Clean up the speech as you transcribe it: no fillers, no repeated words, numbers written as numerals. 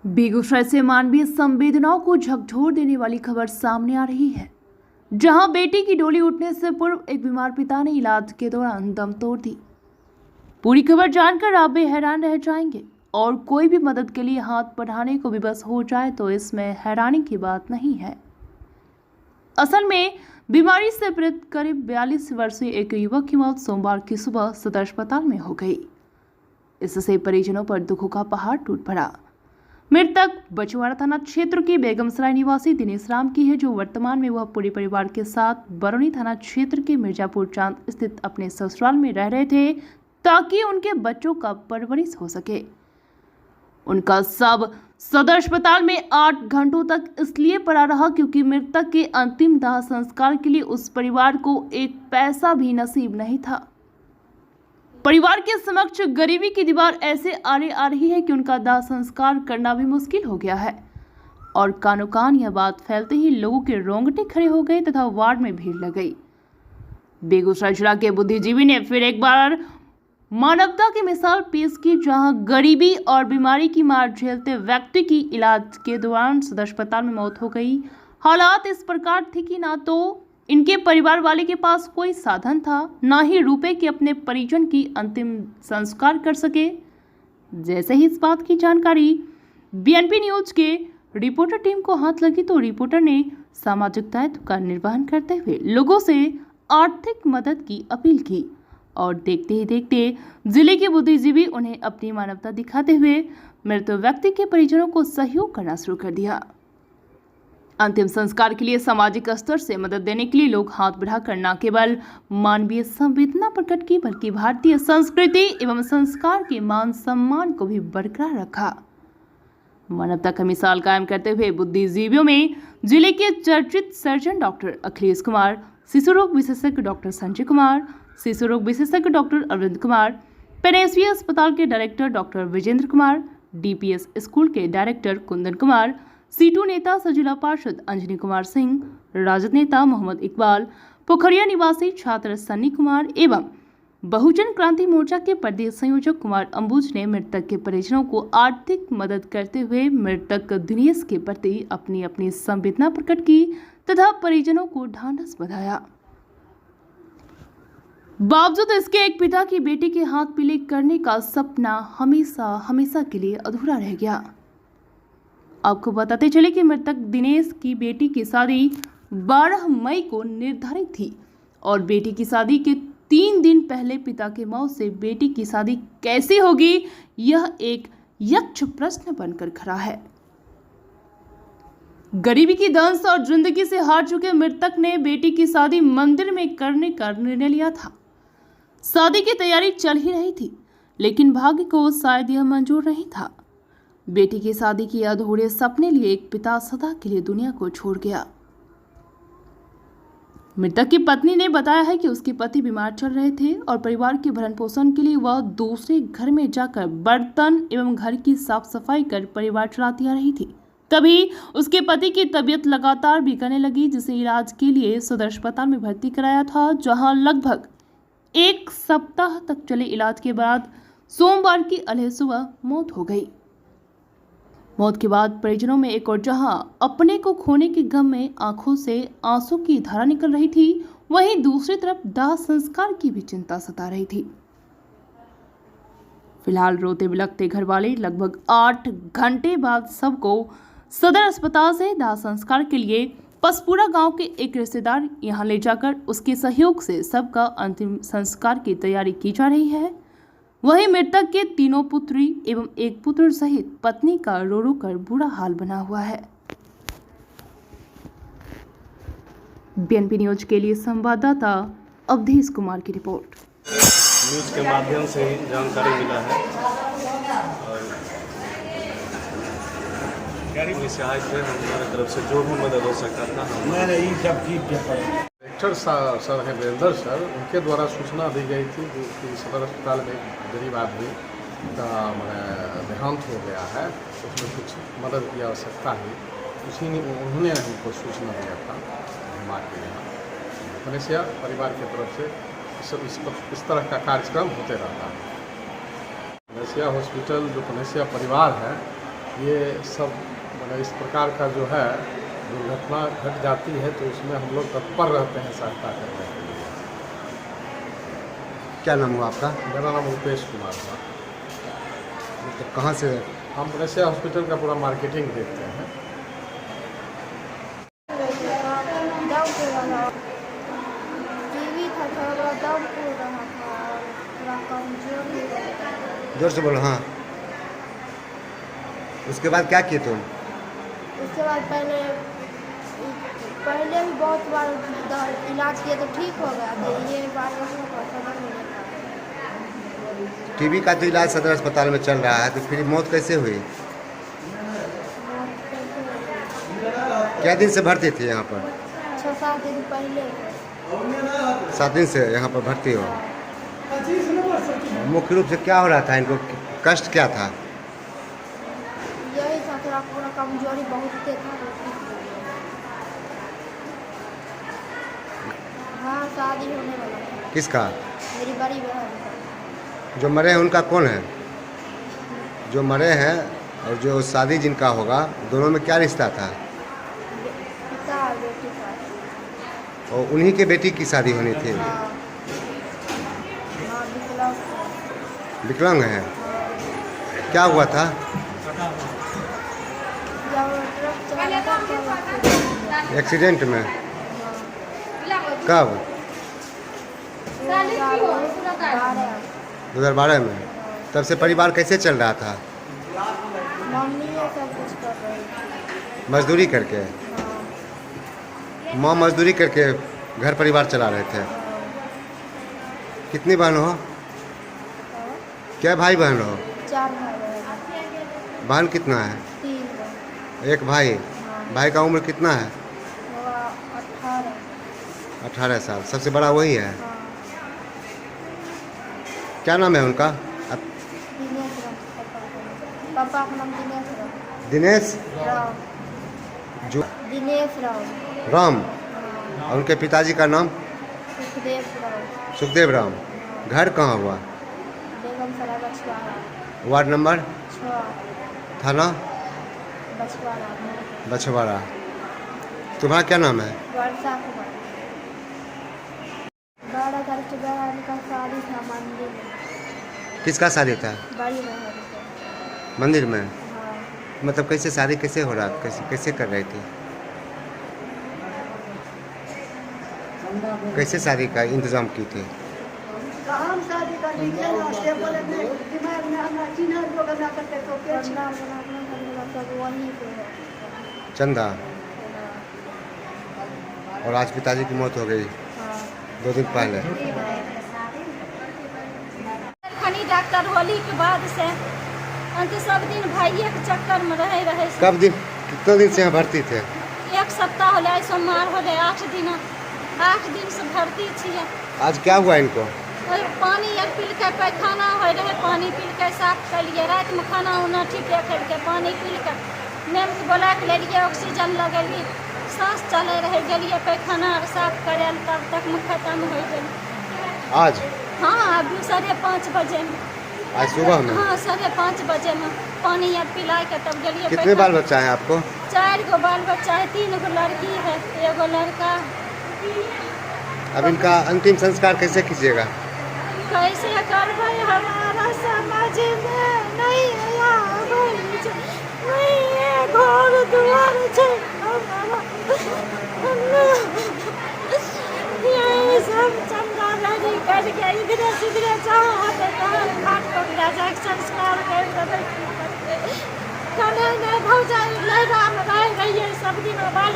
बेगूसराय से मानवीय संवेदनाओं को झकझोर देने वाली खबर सामने आ रही है, जहां बेटी की डोली उठने से पूर्व एक बीमार पिता ने इलाज के दौरान दम तोड़ दी। पूरी खबर जानकर आप भी हैरान रह जाएंगे और कोई भी मदद के लिए हाथ बढ़ाने को विवश हो जाए तो इसमें हैरानी की बात नहीं है। असल में बीमारी से पीड़ित करीब 42 वर्षीय एक युवक की मौत सोमवार की सुबह सदर अस्पताल में हो गई। इससे परिजनों पर दुखों का पहाड़ टूट पड़ा। मृतक बछवाड़ा थाना क्षेत्र की बेगमसराय निवासी दिनेश राम की है, जो वर्तमान में वह पूरे परिवार के साथ बरौनी थाना क्षेत्र के मिर्जापुर चांद स्थित अपने ससुराल में रह रहे थे ताकि उनके बच्चों का परवरिश हो सके। उनका शव सदर अस्पताल में 8 घंटों तक इसलिए पड़ा रहा क्योंकि मृतक के अंतिम दाह संस्कार के लिए उस परिवार को एक पैसा भी नसीब नहीं था। परिवार के समक्ष गरीबी की दीवार ऐसे आड़े आ रही है कि उनका दाह संस्कार करना भी मुश्किल हो गया है और कानो कान यह बात फैलते ही लोगों के रोंगटे खड़े हो गए तथा वार्ड में भीड़ लग गई। बेगूसराय जिला के बुद्धिजीवी ने फिर एक बार मानवता की मिसाल पेश की, जहां गरीबी और बीमारी की मार झेलते व्यक्ति की इलाज के दौरान सदर अस्पताल में मौत हो गई। हालात इस प्रकार थे कि ना तो इनके परिवार वाले के पास कोई साधन था, ना ही रुपए के अपने परिजन की अंतिम संस्कार कर सके। जैसे ही इस बात की जानकारी बीएनपी न्यूज के रिपोर्टर टीम को हाथ लगी तो रिपोर्टर ने सामाजिक दायित्व का निर्वहन करते हुए लोगों से आर्थिक मदद की अपील की और देखते ही देखते जिले के बुद्धिजीवी उन्हें अपनी मानवता दिखाते हुए मृत व्यक्ति के परिजनों को सहयोग करना शुरू कर दिया। अंतिम संस्कार के लिए सामाजिक स्तर से मदद देने के लिए लोग हाथ बढ़ाकर न केवल मानवीय संवेदना प्रकट की बल्कि भारतीय संस्कृति एवं संस्कार के मान सम्मान को भी बरकरार रखा। मानवता का मिसाल कायम करते हुए बुद्धिजीवियों में जिले के चर्चित सर्जन डॉक्टर अखिलेश कुमार, शिशु रोग विशेषज्ञ डॉक्टर संजय कुमार, शिशु रोग विशेषज्ञ डॉक्टर अरविंद कुमार, पेनेसवी अस्पताल के director doctor Vijendra Kumar, DPS school के डायरेक्टर कुंदन कुमार, सीटू नेता सजिला पार्षद अंजनी कुमार सिंह, राजद नेता मोहम्मद इकबाल, पोखरिया निवासी छात्र सन्नी कुमार एवं बहुजन क्रांति मोर्चा के प्रदेश संयोजक कुमार अंबुज ने मृतक के परिजनों को आर्थिक मदद करते हुए मृतक दिनेश के प्रति अपनी अपनी संवेदना प्रकट की तथा परिजनों को ढांढस बंधाया। बावजूद इसके एक पिता की बेटी के हाथ पीले करने का सपना हमेशा हमेशा के लिए अधूरा रह गया। आपको बताते चले कि मृतक दिनेश की बेटी की शादी 12 मई को निर्धारित थी और बेटी की शादी के 3 दिन पहले पिता की मौत से बेटी की शादी कैसे होगी, यह एक यक्ष प्रश्न बनकर खड़ा है। गरीबी की दंश और जिंदगी से हार चुके मृतक ने बेटी की शादी मंदिर में करने का निर्णय लिया था। शादी की तैयारी चल ही रही थी, लेकिन भाग्य को शायद यह मंजूर नहीं था। बेटी की शादी के अधूरे सपने लिए एक पिता सदा के लिए दुनिया को छोड़ गया। मृतक की पत्नी ने बताया है कि उसके पति बीमार चल रहे थे और परिवार के भरण पोषण के लिए वह दूसरे घर में जाकर बर्तन एवं घर की साफ सफाई कर परिवार चलाती आ रही थी। तभी उसके पति की तबीयत लगातार बिगड़ने लगी, जिसे इलाज के लिए सदर अस्पताल में भर्ती कराया था, जहां लगभग 1 सप्ताह तक चले इलाज के बाद सोमवार की अलह सुबह मौत हो गई। मौत के बाद परिजनों में एक और जहां अपने को खोने के गम में आंखों से आंसू की धारा निकल रही थी, वहीं दूसरी तरफ दाह संस्कार की भी चिंता सता रही थी। फिलहाल रोते बिलखते घर वाले लगभग 8 घंटे बाद सबको सदर अस्पताल से दाह संस्कार के लिए पसपुरा गांव के एक रिश्तेदार यहां ले जाकर उसके सहयोग से सबका अंतिम संस्कार की तैयारी की जा रही है। वहीं मृतक के 3 पुत्री एवं 1 पुत्र सहित पत्नी का रो रो कर बुरा हाल बना हुआ है। बीएनपी न्यूज के लिए संवाददाता अवधेश कुमार की रिपोर्ट। न्यूज के माध्यम से ही जानकारी मिला है और इस सहायता से हमारे तरफ से जो भी मदद हो सकता था डायरेक्टर सर हैं वीरेंद्र सर, उनके द्वारा सूचना दी गई थी कि सदर अस्पताल में गरीब आदमी का देहांत हो गया है, उसमें कुछ मदद की आवश्यकता है। उसी ने उन्होंने हमको सूचना दिया था। हमारे यहाँ मनेशिया परिवार की तरफ से इस तरह का कार्यक्रम होते रहता है। मनेशिया हॉस्पिटल जो मनेशिया परिवार है ये सब मतलब इस प्रकार का जो है दुर्घटना घट जाती है तो उसमें हम लोग तत्पर रहते हैं सहायता करने के लिए। क्या नाम हुआ आपका? मेरा नाम रुपेश कुमार था। मतलब कहाँ से? हम ऐसे हॉस्पिटल का पूरा मार्केटिंग देखते हैं। टीवी था थोड़ा दम फूल रहा था और थोड़ा कमजोर भी था। जोर से बोलो। हाँ, उसके बाद क्या किए तुम? उसके बाद पहले भी बहुत बार इलाज किया तो ठीक हो गया था, ये बार समझ नहीं पाया। टीबी का तो इलाज सदर अस्पताल में चल रहा है, तो फिर मौत कैसे हुई? क्या दिन से भर्ती थी यहाँ पर? 6-7 दिन पहले। 7 दिन से यहाँ पर भर्ती हो। मुख्य रूप से क्या हो रहा था इनको? कष्ट क्या था? यही था, थोड़ा पूरा कमजोरी बहुत था। हाँ, शादी होने वाला था। किसका? मेरी बड़ी बहन का। जो मरे हैं उनका कौन है? जो मरे हैं और जो शादी जिनका होगा, दोनों में क्या रिश्ता था? पिता और बेटी का। और उन्हीं के बेटी की शादी होनी थी। हाँ, हाँ, विकलांग था। विकलांग है? क्या हुआ था? जब ट्रक चला रहा था एक्सीडेंट में? कब? 2012 में? तब से परिवार कैसे चल रहा था? मम्मी ये सब कुछ कर रही थी। मजदूरी करके? हाँ, माँ मजदूरी करके घर परिवार चला रहे थे। कितनी बहन हो? क्या भाई बहन हो? 4 भाई बहन। बहन कितना है? 3 बहन। एक भाई? हाँ, भाई का उम्र कितना है? वो 18। 18 साल। सबसे बड़ा वही है? हाँ, क्या नाम है उनका? दिनेश राम पापा का नाम दिनेश राम। दिनेश जो दिनेश राम। राम। हाँ, और उनके पिताजी का नाम? सुखदेव राम। सुखदेव राम। घर कहाँ हुआ? बेगम सराय बछवाड़ा। Ward number? 6 थाना? बछवाड़ा। बछवाड़ा। तुम्हारा क्या नाम है? वर्षा कुमार। 12 तारीख के बहन का शादी था मंदिर में। किसका शादी था? बड़ी बहन का। मंदिर में? हाँ, मतलब कैसे शादी कैसे हो रहा? कैसे कर रही थी? कैसे शादी का इंतजाम की थी? हम शादी कर लीजिए ना, से बोले नहीं, दिमाग में हमारा चिन्ह लोग ना करते तो क्या चंदा बनाना करने सब वहीं पे है। चंदा। हाँ, और आज पिताजी की मौत हो गई हाँ। 2 दिन पहले। खनी डॉक्टर होली के बाद से अंत सब दिन भाइये के चक्कर में रहे कब दिन? कितने दिन से यहाँ भर्ती थे? 1 सप्ताह होले, सोमवार होले 8 दिन से भर्ती छिए। आज क्या हुआ इनको? और पानी एक पील के पैखाना हो रहे, पानी पील के साफ कर लिए। रात में खाना उना ठीक कर के पानी पील के नेम के बोला के ले लिए, ऑक्सीजन लगेली, सांस चले रहे, गलिए पैखाना और साफ करे, तब तक में खत्म हो गई। आज? हाँ, अभी 5:30 बजे में। आज सुबह में? हाँ, 5:30 बजे में पानी अब पिला के तब गलिए। कितने बाल बच्चा है आपको? 4 गो बाल बच्चा है, 3 गो लड़की है, 1 गो लड़का। अब इनका अंतिम संस्कार कैसे कीजिएगा? कैसे करबै? हमारा समझ में नहीं आबै छै, नहीं है घर दुआर छै हमारा। यही सब चंदा लड़ी कर के इधरे सिधरे जहाँ होते तहाँ घाट पर ले जाके संस्कार कर देबै। कने ने भौजाई लहरा में रह रहियै सब दिन बाल